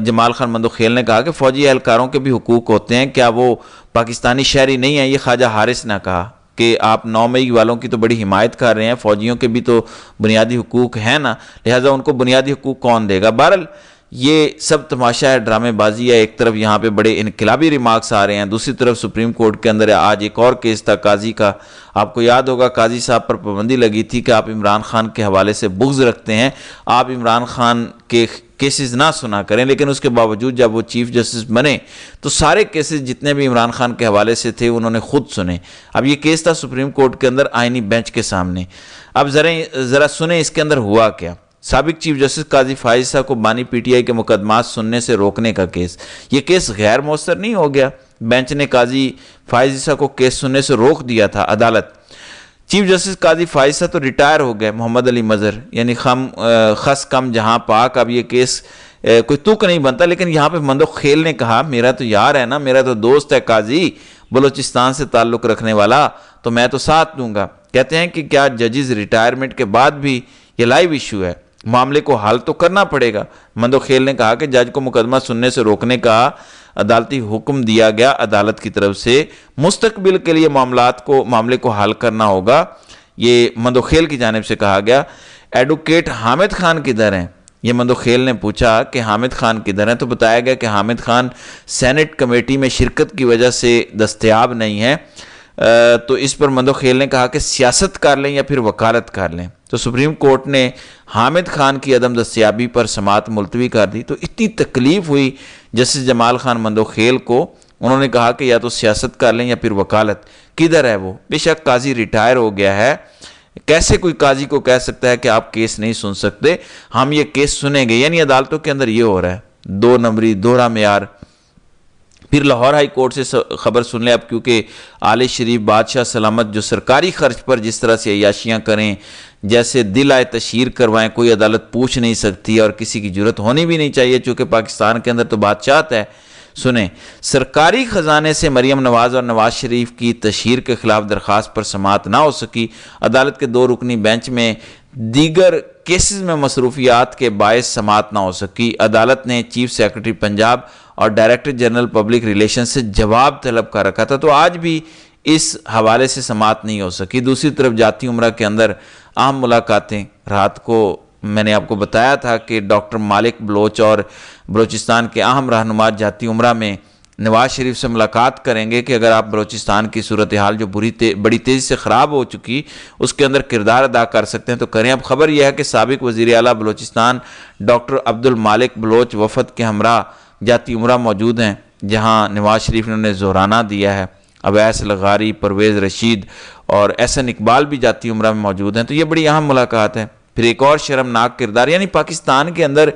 جمال خان مندوخیل نے کہا کہ فوجی اہلکاروں کے بھی حقوق ہوتے ہیں، کیا وہ پاکستانی شہری نہیں ہیں؟ یہ خواجہ حارث نے کہا کہ آپ 9 مئی والوں کی تو بڑی حمایت کر رہے ہیں، فوجیوں کے بھی تو بنیادی حقوق ہیں نا، لہٰذا ان کو بنیادی حقوق کون دے گا؟ بہرحال یہ سب تماشا ہے، ڈرامے بازی ہے۔ ایک طرف یہاں پہ بڑے انقلابی ریمارکس آ رہے ہیں، دوسری طرف سپریم کورٹ کے اندر آج ایک اور کیس تھا قاضی کا، آپ کو یاد ہوگا قاضی صاحب پر پابندی لگی تھی کہ آپ عمران خان کے حوالے سے بغض رکھتے ہیں، آپ عمران خان کے کیسز نہ سنا کریں، لیکن اس کے باوجود جب وہ چیف جسٹس بنے تو سارے کیسز جتنے بھی عمران خان کے حوالے سے تھے انہوں نے خود سنے۔ اب یہ کیس تھا سپریم کورٹ کے اندر آئینی بینچ کے سامنے۔ اب ذرا سنیں اس کے اندر ہوا کیا۔ سابق چیف جسٹس قاضی فائز عیسیٰ کو بانی پی ٹی آئی کے مقدمات سننے سے روکنے کا کیس، یہ کیس غیر مؤثر نہیں ہو گیا، بینچ نے قاضی فائز عیسیٰ کو کیس سننے سے روک دیا تھا۔ عدالت چیف جسٹس قاضی فائز عیسیٰ تو ریٹائر ہو گئے، محمد علی مظہر یعنی خس کم جہاں پاک، اب یہ کیس کوئی تک نہیں بنتا، لیکن یہاں پہ مندوخیل نے کہا میرا تو یار ہے نا، میرا تو دوست ہے قاضی، بلوچستان سے تعلق رکھنے والا، تو میں تو ساتھ دوں گا۔ کہتے ہیں کہ کیا ججز ریٹائرمنٹ کے بعد بھی یہ لائیو ایشو ہے، معاملے کو حل تو کرنا پڑے گا۔ مندوخیل نے کہا کہ جج کو مقدمہ سننے سے روکنے کا عدالتی حکم دیا گیا، عدالت کی طرف سے مستقبل کے لیے معاملے کو حل کرنا ہوگا، یہ مندوخیل کی جانب سے کہا گیا۔ ایڈوکیٹ حامد خان کدھر ہیں؟ یہ مندوخیل نے پوچھا کہ حامد خان کدھر ہیں، تو بتایا گیا کہ حامد خان سینٹ کمیٹی میں شرکت کی وجہ سے دستیاب نہیں ہے۔ تو اس پر مندوخیل نے کہا کہ سیاست کر لیں یا پھر وکالت کر لیں، تو سپریم کورٹ نے حامد خان کی عدم دستیابی پر سماعت ملتوی کر دی۔ تو اتنی تکلیف ہوئی جسٹس جمال خان مندوخیل کو، انہوں نے کہا کہ یا تو سیاست کر لیں یا پھر وکالت۔ کدھر ہے وہ؟ بے شک قاضی ریٹائر ہو گیا ہے، کیسے کوئی قاضی کو کہہ سکتا ہے کہ آپ کیس نہیں سن سکتے، ہم یہ کیس سنیں گے؟ یعنی عدالتوں کے اندر یہ ہو رہا ہے، 2 نمبری، دوہرا معیار۔ پھر لاہور ہائی کورٹ سے خبر سن لیں اب، کیونکہ آل شریف بادشاہ سلامت جو سرکاری خرچ پر جس طرح سے عیاشیاں کریں، جیسے دل آئے تشہیر کروائیں، کوئی عدالت پوچھ نہیں سکتی اور کسی کی جرت ہونی بھی نہیں چاہیے، چونکہ پاکستان کے اندر تو بادشاہت ہے۔ سنیں، سرکاری خزانے سے مریم نواز اور نواز شریف کی تشہیر کے خلاف درخواست پر سماعت نہ ہو سکی، عدالت کے 2 رکنی بینچ میں دیگر کیسز میں مصروفیات کے باعث سماعت نہ ہو سکی۔ عدالت نے چیف سیکرٹری پنجاب اور ڈائریکٹر جنرل پبلک ریلیشن سے جواب طلب کر رکھا تھا، تو آج بھی اس حوالے سے سماعت نہیں ہو سکی۔ دوسری طرف جاتی عمرہ کے اندر اہم ملاقاتیں، رات کو میں نے آپ کو بتایا تھا کہ ڈاکٹر مالک بلوچ اور بلوچستان کے اہم رہنما جاتی عمرہ میں نواز شریف سے ملاقات کریں گے کہ اگر آپ بلوچستان کی صورتحال جو بڑی تیزی سے خراب ہو چکی اس کے اندر کردار ادا کر سکتے ہیں تو کریں۔ اب خبر یہ ہے کہ سابق وزیر اعلیٰ بلوچستان ڈاکٹر عبد المالک بلوچ وفد کے ہمراہ جاتی عمرہ موجود ہیں، جہاں نواز شریف نے انہیں زورانہ دیا ہے۔ اویس لغاری، پرویز رشید اور احسن اقبال بھی جاتی عمرہ میں موجود ہیں، تو یہ بڑی اہم ملاقات ہے۔ پھر ایک اور شرمناک کردار، یعنی پاکستان کے اندر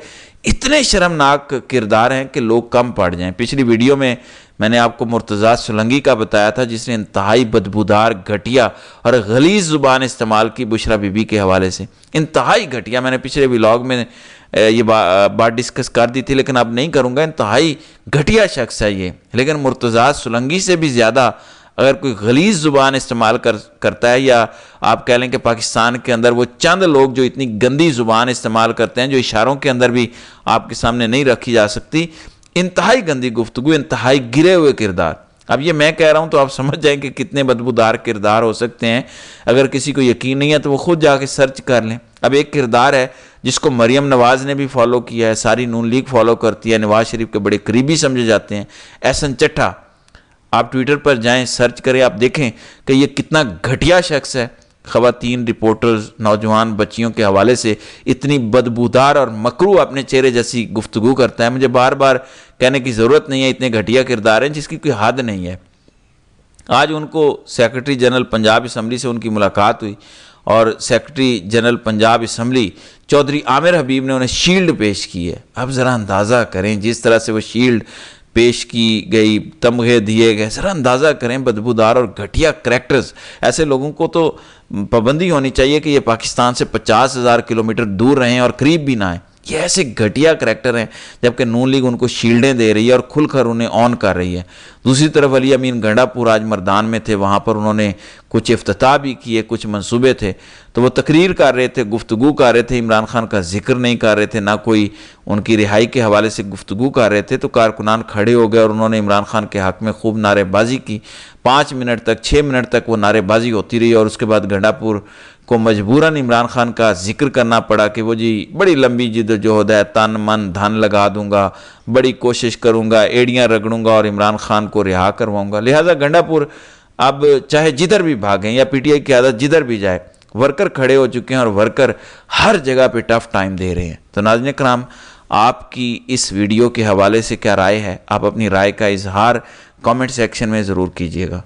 اتنے شرمناک کردار ہیں کہ لوگ کم پڑ جائیں۔ پچھلی ویڈیو میں نے آپ کو مرتضیٰ سولنگی کا بتایا تھا، جس نے انتہائی بدبودار، گھٹیا اور غلیظ زبان استعمال کی بشرا بی بی کے حوالے سے، انتہائی گھٹیا۔ میں نے پچھلے ولاگ میں یہ بات ڈسکس کر دی تھی، لیکن اب نہیں کروں گا۔ انتہائی گھٹیا شخص ہے یہ، لیکن مرتضیٰ سولنگی سے بھی زیادہ اگر کوئی غلیظ زبان استعمال کرتا ہے، یا آپ کہہ لیں کہ پاکستان کے اندر وہ چند لوگ جو اتنی گندی زبان استعمال کرتے ہیں جو اشاروں کے اندر بھی آپ کے سامنے نہیں رکھی جا سکتی، انتہائی گندی گفتگو، انتہائی گرے ہوئے کردار۔ اب یہ میں کہہ رہا ہوں تو آپ سمجھ جائیں کہ کتنے بدبودار کردار ہو سکتے ہیں۔ اگر کسی کو یقین نہیں ہے تو وہ خود جا کے سرچ کر لیں۔ اب ایک کردار ہے جس کو مریم نواز نے بھی فالو کیا ہے، ساری نون لیگ فالو کرتی ہے، نواز شریف کے بڑے قریبی سمجھے جاتے ہیں، احسن چٹھا۔ آپ ٹویٹر پر جائیں، سرچ کریں، آپ دیکھیں کہ یہ کتنا گھٹیا شخص ہے۔ خواتین رپورٹرز، نوجوان بچیوں کے حوالے سے اتنی بدبودار اور مکروہ اپنے چہرے جیسی گفتگو کرتا ہے۔ مجھے بار بار کہنے کی ضرورت نہیں ہے، اتنے گھٹیا کردار ہیں جس کی کوئی حد نہیں ہے۔ آج ان کو سیکرٹری جنرل پنجاب اسمبلی سے ان کی ملاقات ہوئی، اور secretary general Punjab assembly Chaudhry Aamir Habib نے انہیں شیلڈ پیش کی ہے۔ اب ذرا اندازہ کریں جس طرح سے وہ شیلڈ پیش کی گئی، تمغے دیے گئے، ذرا اندازہ کریں بدبودار اور گھٹیا کریکٹرز۔ ایسے لوگوں کو تو پابندی ہونی چاہیے کہ یہ پاکستان سے 50,000 کلومیٹر دور رہیں اور قریب بھی نہ آئیں۔ یہ ایسے گھٹیا کریکٹر ہیں، جبکہ نون لیگ ان کو شیلڈیں دے رہی ہے اور کھل کر انہیں آن کر رہی ہے۔ دوسری طرف علی امین گنڈا پور آج مردان میں تھے، وہاں پر انہوں نے کچھ افتتاح بھی کیے، کچھ منصوبے تھے، تو وہ تقریر کر رہے تھے، گفتگو کر رہے تھے، عمران خان کا ذکر نہیں کر رہے تھے، نہ کوئی ان کی رہائی کے حوالے سے گفتگو کر رہے تھے، تو کارکنان کھڑے ہو گئے اور انہوں نے عمران خان کے حق میں خوب نعرے بازی کی۔ 5 منٹ تک 6 منٹ تک وہ نعرے بازی ہوتی رہی، اور اس کے بعد گنڈا پور کو مجبوراً عمران خان کا ذکر کرنا پڑا کہ وہ جی بڑی لمبی جدوجہد ہے، تن من دھن لگا دوں گا، بڑی کوشش کروں گا، ایڑیاں رگڑوں گا اور عمران خان کو رہا کرواؤں گا۔ لہٰذا گنڈا پور اب چاہے جدھر بھی بھاگیں یا پی ٹی آئی کی قیادت جدھر بھی جائے، ورکر کھڑے ہو چکے ہیں اور ورکر ہر جگہ پہ ٹف ٹائم دے رہے ہیں۔ تو ناظرین کرام، آپ کی اس ویڈیو کے حوالے سے کیا رائے ہے؟ آپ اپنی رائے کا اظہار کامنٹ سیکشن میں ضرور کیجیے گا۔